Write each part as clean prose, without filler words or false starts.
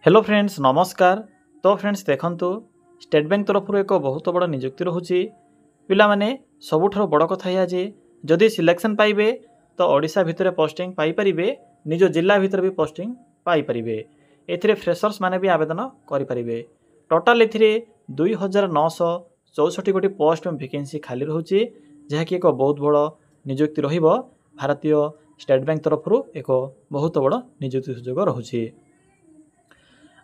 Hello friends नमस्कार। तो friends देखंतु स्टेट बैंक तरफ एक बहुत बड़ नियुक्ति रोचे पिला माने सबुठार बड़ कथा या जे जदि सिलेक्शन पाइबे तो ओडिशा भितर पोस्टिंग पाई परिबे, निज जिला भितर भी पोस्टिंग पाई परिबे। एथिरे फ्रेशर्स माने भी आवेदन करि परिबे। टोटाल एथिरे 2964 गोटी पोस्ट वैकेंसी खाली रहउची, जहा कि एक बहुत बड़ नियुक्ति रहिबो। भारतीय स्टेट बैंक तरफ एक बहुत बड़ नियुक्ति सुजोग रहउची।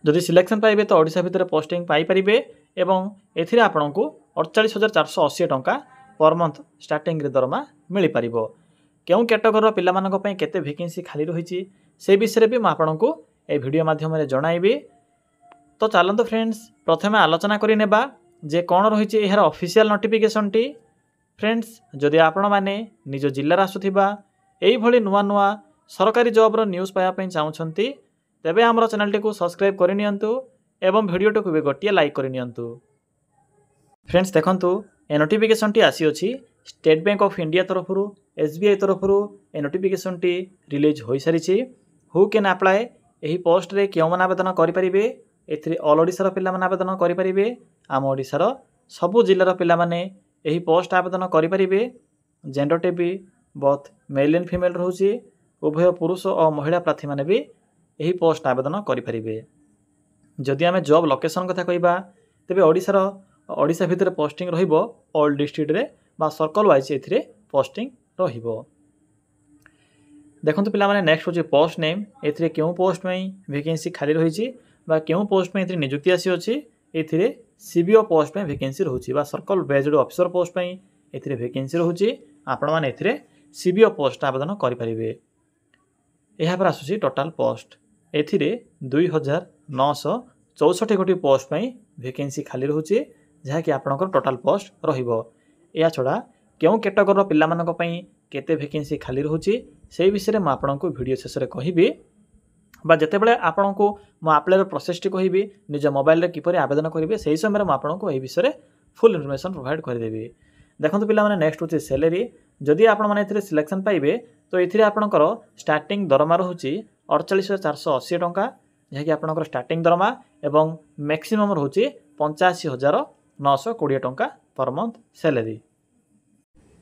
जदि सिलेक्शन पाइबे तो ओडिशा भितर पोस्टिंग पाई परिबे एवं एथिरे आपनकु 48,480 टंका पर मंथ स्टार्टिंग रे दरमा मिली परिबो। केउ कैटेगरी रो पिला मानक पय केते वैकेंसी खाली रहिची से विषय भी म आपनकु ए वीडियो माध्यम रे जणाइबी। तो चलंतु फ्रेंड्स प्रथमे आलोचना करि नेबा जे कोन रहिची एहर ऑफिशियल नोटिफिकेशन टी। फ्रेंड्स जदि आपण माने निज जिल्ला रा आसुथिबा एई भली नुवा नुवा सरकारी जॉब रो न्यूज़ पाया पय चाहुछंती तेबे हमर चैनल को सब्सक्राइब करनियंतु एवं वीडियो को भी गोटिए लाइक करनियंतु। फ्रेंड्स देखंतु ए नोटिफिकेशन टी आसी अछि स्टेट बैंक ऑफ इंडिया तरफ एसबीआई तरफ ए नोटिफिकेशन टी रिलीज होई सारिछि। हु कैन अप्लाई एही पोस्ट रे केउ मन आवेदन करि परिबे। एथिरे ऑल ओडिसा रो पिला मन आवेदन करि परिबे। आम ओडिसा रो सबु जिल्ला रो पिला माने एही पोस्ट आवेदन करि परिबे। जेंडर टे भी बोथ मेल एंड फीमेल रहउछि। उभय पुरुष और महिला प्रार्थी माने भी यही पोस्ट आवेदन करें। जदि आम जॉब लोकेशन कथा कहबा तेबे ओडिशा भितर पोस्टिंग रहिबो ऑल डिस्ट्रिक्ट रे बा सर्कल वाइज एथिरे पोस्टिंग रहिबो। देखंतु पिला माने नेक्स्ट होची पोस्ट नेम। एथिरे केउ पोस्ट में वैकेंसी खाली रहिची बा केउ पोस्ट में एथिरे नियुक्ति आसी अछि। एथिरे सीबीओ पोस्ट में वैकेंसी रहउची बा सर्कल बेस्ड ऑफिसर पोस्ट में एथिरे वैकेंसी रहउची। आपण माने एथिरे सीबीओ पोस्ट आवेदन करि परिबे। एहा पर आसुची टोटल पोस्ट एथिरे 2964 गोटी पोस्ट में वैकेंसी खाली रहउची, जहा कि आपनकर टोटल पोस्ट रहिबो। या छडा केउ कैटेगरी रो पिला मानक पई केते वैकेंसी खाली रहउची से विषय में आपनको वीडियो शेष रे कहिबी बा जते बेले आपनको म अप्लाई रो प्रोसेस टी कहिबी निज मोबाइल रे किपरि आवेदन करिवे सेही समय रे म आपनको एही विषय रे फुल इन्फॉर्मेशन प्रोवाइड कर देबी। देखंतु पिला माने नेक्स्ट होची सैलरी। जदि आपण माने एथिरे सिलेक्शन पाइबे तो एथिरे आपनकर स्टार्टिंग दरमा रहउची 48,480 टंका, जहा कि आपनकर स्टार्टिंग दरमा एवं मैक्सिमम रहउची 85,920 टंका per month salary.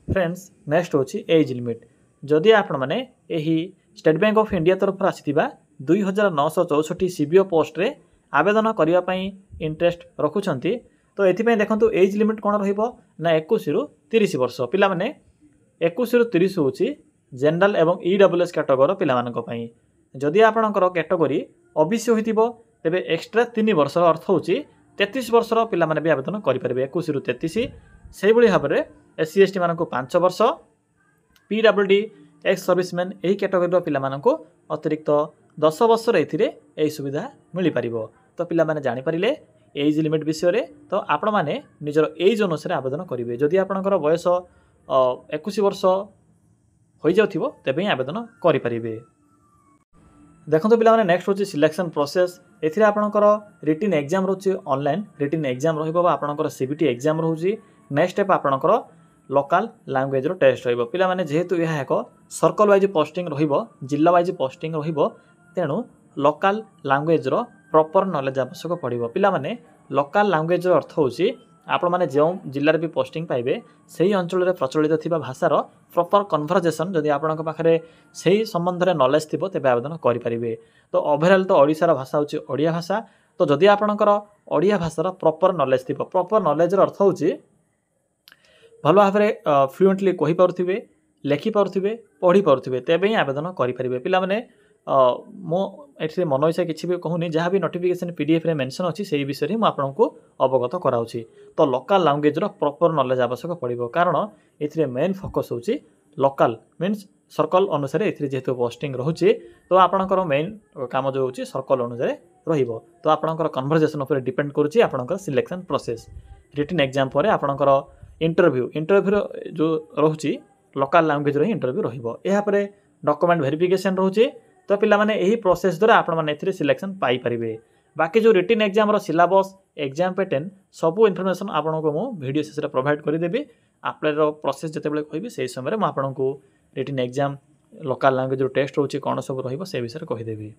Friends next होची एज लिमिट। जदि आपण माने एही स्टेट बैंक ऑफ इंडिया तरफ आसीथिबा 2964 सीबीओ पोस्ट रे आवेदन करिया पई इंटरेस्ट रखुछंती तो एथिपई देखंतु एज लिमिट कोन रहिबो ना 21 रु 30 वर्ष। पिला माने 21 रु 30 होची जनरल एवं ईडब्ल्यूएस कैटेगरी पिला मानक पई। जदि आपणकर कैटेगरी ओबीसी होइतिबो तेबे एक्स्ट्रा 3 वर्ष अर्थ होची 33 वर्ष पिला माने भी आवेदन करि परिबे। 21 रु 33 सेही भली भाबरे एससी एसटी मानक 5 वर्ष, पीडब्ल्यूडी एक्स सर्विसमैन एही कैटेगरी पिला मानक अतिरिक्त 10 वर्ष रे एथिरे एही सुविधा मिली परिबो। तो पिला माने जानि परिले एज लिमिट विषय रे तो आपण माने निजर एज अनुसार आवेदन करिवे। जदि आपणकर बयस 21 वर्ष हो जाउथिबो तेबे आवेदन करि परिबे। देखंतु पिला माने नेक्स्ट होची सिलेक्शन प्रोसेस। एथिरे आपणकर रिटन एग्जाम रहउची ऑनलाइन रिटन एग्जाम रहिबो बा आपणकर सीबीटी एग्जाम रहउची। नेक्स्ट स्टेप आपणकर लोकल लैंग्वेज रो टेस्ट रहिबो। पिला माने जेहेतु यह एक सर्कल वाइज पोस्टिंग रहिबो जिल्ला वाइज पोस्टिंग रहिबो तेनु लोकल लैंग्वेज रो प्रॉपर नॉलेज आवश्यक पड़िबो। पिला माने लोकल लैंग्वेज रो अर्थ होची आपण माने जो जिल्ला रे भी पोस्टिंग पाइबे सही अंचल रे प्रचलित थिबा भाषार प्रॉपर कन्वर्सेशन जदि आपणक पाखरे सही संबंध रे नॉलेज थिबो तेबे आवेदन करि परिबे। तो ओवरऑल तो ओडिसा रो भाषा होची ओडिया भाषा। तो जदि आपणकर ओडिया भाषार प्रॉपर नॉलेज थिबो प्रॉपर नॉलेज रो अर्थ होची भलो भाबरे फ्लुएंटली कहि पारुथिबे, लेखि पारुथिबे, पढ़ी पारुथिबे तेबे ही आवेदन करि परिबे। पिला माने मो एठी मन इच्छा किछि भी कहूनी जहाँ भी नोटिफिकेशन पीडीएफ रे मेंशन अछि सेही विषय रे म आपनको अवगत कराउछि। तो लोकल लैंग्वेज रो प्रॉपर नॉलेज आवश्यक पड़िबो कारण एथिरे मेन फोकस होछि लोकल मींस सर्कल अनुसार एथिरे जेहेतु पोस्टिंग रहउछि तो आपणकर मेन काम जो होछि सर्कल अनुसार रहिबो। तो आपणकर कन्वर्सेशन ऊपर डिपेंड करूछि आपणकर सिलेक्शन प्रोसेस। रिटन एग्जाम परे आपणकर इंटरव्यू जो रहउछि लोकल लैंग्वेज रो इंटरव्यू रहिबो। एहा परे डॉक्यूमेंट वेरिफिकेशन रहउछि तो पिला माने एही प्रोसेस द्वारा आपण माने एथिरे सिलेक्शन पाई परिबे। बाकी जो रिटन एग्जाम रो सिलेबस एग्जाम पैटर्न सब इन्फॉर्मेशन आपनको मो वीडियो शेष रे प्रोवाइड करि देबी। अप्लाई रो प्रोसेस जते बेले कहबी सेही समय रे म आपनको रिटन एग्जाम लोकल लैंग्वेज रो टेस्ट होछि कोन सब रहिबो से विषय रे कहि देबी।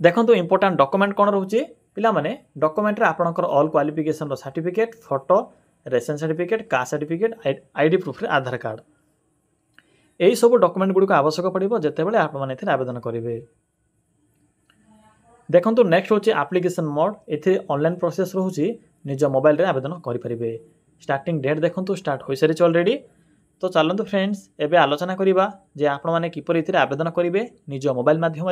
देखो इंपोर्टाट डॉक्यूमेंट कौन रोचे पिला माने डॉक्यूमेंट रे आपनकर ऑल क्वालिफिकेशन रो certificate photo ration certificate caste certificate ID proof रे आधार कार्ड यही सब डॉक्यूमेंट गुडी को आवश्यक पड़ो जिते बड़े आप मैंने आवेदन करेंगे। देखो नेक्स्ट हूँ एप्लिकेशन मोड ए ऑनलाइन प्रोसेस रोचे निज मोबाइल रे आवेदन करेंगे। स्टार्टिंग डेट देखो स्टार्ट हो सारी ऑलरेडी। तो चलतु फ्रेंड्स एबे आलोचना करवा जे आपण मैंने किपर ए आवेदन करेंगे निज मोबाइल माध्यम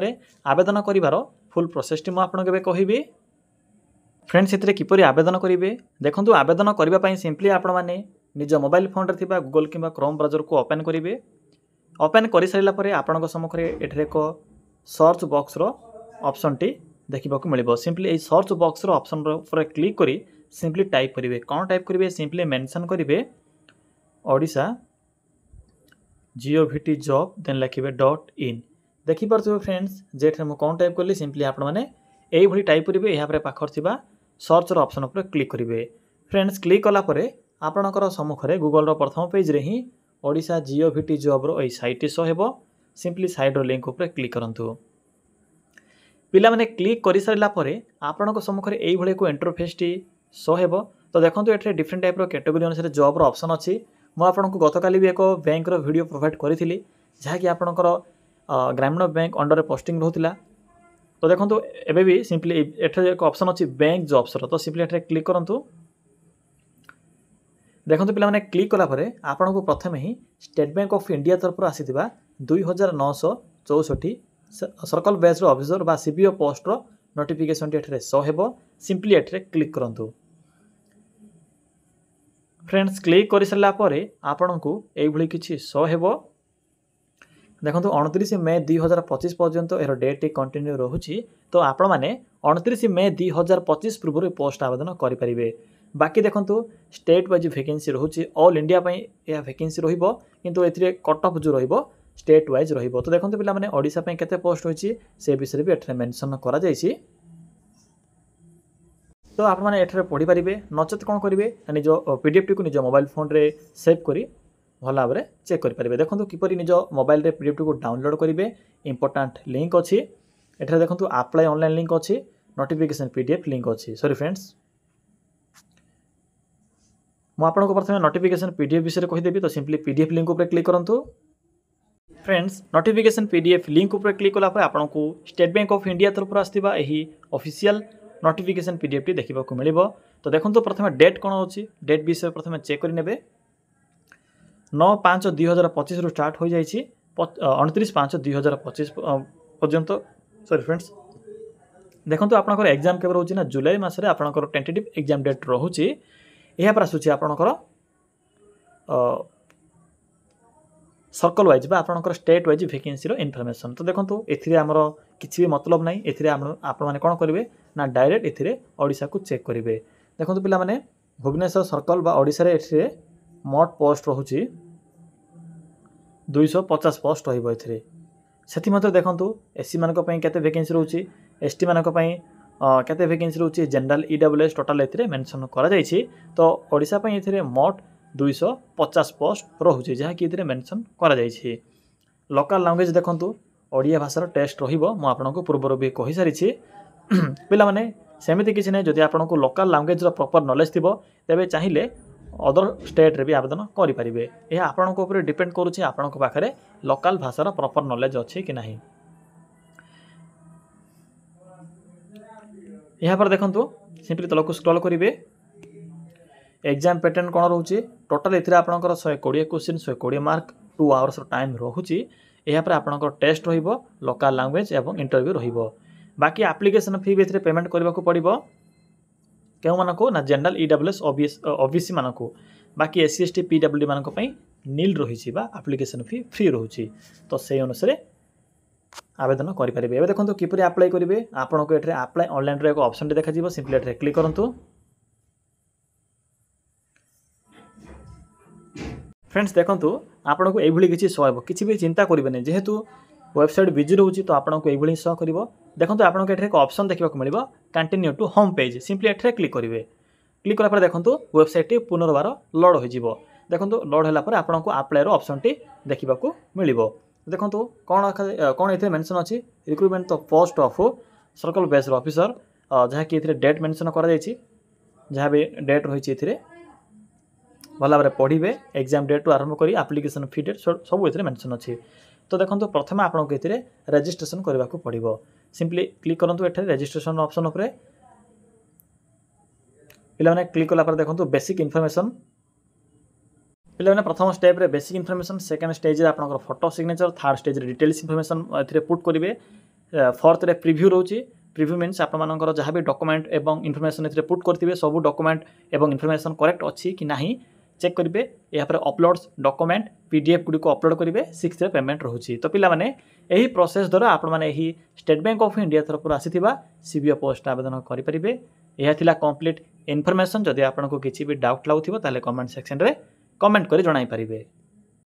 आवेदन कर फुल प्रोसेस मुझे कहबी। फ्रेंड्स ए किपर आवेदन करेंगे देखो आवेदन करने सिंपली आपण मैंने निज मोबाइल फोन रे थिबा गूगल किंबा क्रोम ब्राउजर को ओपन करेंगे। ओपन कर सारा पर आपण सम्मुखें एठरे एक सर्च बॉक्स रो ऑप्शन टी देखा मिले। सिंपली ये सर्च बॉक्स रो ऑप्शन पर क्लिक करी सिंपली टाइप करेंगे कौन टाइप करेंगे सिंपली मेंशन करेंगे ओडिशा GOVT जॉब देन लिखे .in देखिपे फ्रेंड्स जेठे मुझे कौन टाइप कली सिंपली आप यही टाइप करेंगे यहाँ पाखर थी सर्च ऑप्शन पर क्लिक करेंगे। फ्रेंड्स क्लिक कलापर आपणकर सम्मुखें गूगल प्रथम पेज रे ही ओडिशा GOVT जॉब रो साइट शो हेबो। सिंपली साइड रो लिंक उपर क्लिक करंतु। पिला माने क्लिक कर सारा पर आपण सम्मुखें यही को इंटरफेस टी शो हेबो। तो देखो ये डिफरेंट टाइप कैटेगरी अनुसार जॉब रो ऑप्शन अच्छी मुझे आपको गतकाली भी एक बैंक रो वीडियो प्रोवाइड करी जहाँकि आपणकर ग्रामीण बैंक अंडर पोस्टिंग रोला। तो देखो एबे भी सिंपली एठे एक ऑप्शन अच्छी बैंक जॉब्स रो। तो सिंपली एठे क्लिक करंतु। देखो पे क्लिक कलापर आपन को प्रथम ही स्टेट बैंक ऑफ इंडिया तरफ आसीथिबा 2964 सर्कल बेस ऑफिसर बा CBO पोस्ट रो नोटिफिकेशन टी शो हेबो। सिंपली एठे क्लिक करंतु। फ्रेंड्स क्लिक कर सारा पर आपन को यही किसी शो हेबो। देखो 29 मई 2025 पर्यंत यार डेट कंटिन्यू रोचे। तो आपण मैंने 29 मई 2025 पूर्व पोस्ट आवेदन करेंगे। बाकी देखो स्टेट वाइज वैकेंसी रोचे ऑल इंडिया यह वैकेंसी किंतु ए कट ऑफ जो रो स्टेट वाइज रो। तो देखो पिला माने ओडिशा केते पोस्ट होची से विषय भी एठरे मेंशन करा जायछि। तो आप मैंने एठरे पढ़ी पारिबे नचेत कौन करेंगे निज PDF टी को निज मोबाइल फोन रे सेव करी भल भाव में चेक करेंगे। देखो किपर निज मोबाइल रे PDF टी को डाउनलोड करेंगे इंपोर्टाट लिंक अच्छी एठरे देखो अप्लाई ऑनलाइन लिंक अच्छी नोटिफिकेशन PDF लिंक अच्छी। सॉरी फ्रेंड्स मुझे आपको प्रथम नोटिफिकेशन PDF विषय कहीदेवी। तो सिंपली PDF लिंक उपर क्लिक करंतु। फ्रेंड्स नोटिफिकेशन PDF लिंक उपर क्लिक कलापर आपको स्टेट बैंक ऑफ इंडिया तरफ आसथिबा एही ऑफिशियल नोटिफिकेशन PDF टी देखा मिले। तो देखो प्रथम डेट कौन अच्छी डेट विषय प्रथम चेक करेंगे 9/5/2025 रु स्टार्ट हो जाइए 29/5/2025 पर्यंत। सॉरी फ्रेंड्स देखो आपंकर एग्जाम केवल रोचे ना जुलाई मासरे आपंकर टेंटेटिव एग्जाम डेट रोचे यहाँ पर आसूँ आपंकर सर्कल वाइज बा आपंकर स्टेट वाइज वैकेंसी रो इनफॉरमेशन। तो देखो एथिरे आमर किसी भी मतलब नहीं एथिरे आपण माने कौन करेंगे ना डायरेक्ट एथिरे ओडिशा को चेक करेंगे। देखो पिला माने भुवनेश्वर सर्कल बा ओडिशा रे एथिरे मोट पोस्ट रोचे 250 पोस्ट रहिबो एथिरे। सेथि मते देखंतु SC मानक पई केते वैकेंसी रोचे ST मानक पई केते वैकेंसी रोचे जनरल EWS टोटल एथिरे मेंशन करा जायछि। तो ओडिशा पई एथिरे मोट 250 पोस्ट रोचे जहाँ कि एथिरे मेंशन करा जायछि। लोकल लैंग्वेज देखंतु ओडिया भाषार टेस्ट रहिबो मु आपनको पूर्वरो भी कहि सारिछि। पिला माने सेमिति किछि नै जदि आपनको लोकल लैंग्वेज रो प्रॉपर नॉलेज थिबो तेबे चाहिले अदर स्टेट रे भी आवेदन करि परिबे। यह आपनक ऊपर डिपेंड करूछि आपनक पाखरे लोकल भाषार प्रॉपर नॉलेज अछि कि नाही। यहाँ पर देखंतु सिंपली तलक स्क्रॉल करेंगे एग्जाम पैटर्न कौन रोचे टोटाल एथिरे आपनकर 120 क्वेश्चन 120 मार्क 2 आवर्स टाइम रोचे। यहाँ पर आपनकर टेस्ट रहिबो लोकल लैंग्वेज एवं इंटरव्यू रहिबो। बाकी एप्लिकेशन फी भी पेमेंट करने को पड़ो क्यों मानक ना जनरल EWS OBC मानक। बाकी SC ST PWD मानक नील रही एप्लिकेशन फी फ्री रोचे। तो से अनुसार आवेदन करेंगे। एवं देखो किपर अप्लाई करेंगे आपको ये अप्लाई ऑनलाइन एक ऑप्शन देखा सिंपली एट क्लिक करूँ। फ्रेंड्स देखो आपको ये किसी शो हो किसी भी चिंता करेंगे जेहेतु वेबसाइट बिजी रोचे तो आपको ये शो कर। देखो आपको ये एक ऑप्शन देखा मिले continue to home page simply at click करेंगे। क्लिक कला देखो वेबसाइट पुनर्बार लोड हो देखो लोड होगापर आपको अप्लाई ऑप्शन टी देखा मिले। देखो कौन कौन ये मेंशन अच्छी recruitment the post of circle based officer जहाँकि ये डेट मेंशन कर जहाँ भी डेट रही भल भाव पढ़े एग्जाम डेट आरंभ कर एप्लिकेशन फी डेट सब ये मेंशन अच्छी। तो देखो प्रथम आपको ये रजिस्ट्रेशन करने को पड़ो। सिंपली क्लिक करूँ ये रजिस्ट्रेशन ऑप्शन उपर पे क्लिक कलापर देखो बेसिक इनफॉरमेशन पे प्रथम स्टेप रे बेसिक इनफॉरमेशन सेकेंड स्टेज रे आपनकर फोटो सिग्नेचर थर्ड स्टेज रे डिटेल्स इनफॉरमेशन एथिरे पुट करिवे फोर्थ रे प्रीव्यू रोची प्रीव्यू मीन्स आपनकर जहाँ भी डॉक्यूमेंट एवं इनफॉरमेशन एथिरे पुट करथिबे सब डॉक्यूमेंट एवं इनफॉरमेशन करेक्ट अच्छी कि नहीं चेक करेंगे। यहाँ पर अपलोड्स डॉक्यूमेंट पीडीएफ गुड़ी को अपलोड करेंगे 6 पेमेंट रोचे। तो पिला माने यही प्रोसेस द्वारा आपण माने यही स्टेट बैंक ऑफ इंडिया तरफ आसीथिबा सीबीओ पोस्ट आवेदन करेंगे। यह थिला कंप्लीट इनफॉरमेशन। जदि आपको किसी भी डाउट लागुथिबो ताले कमेंट सेक्शन रे कमेंट करी जणाई पारिबे।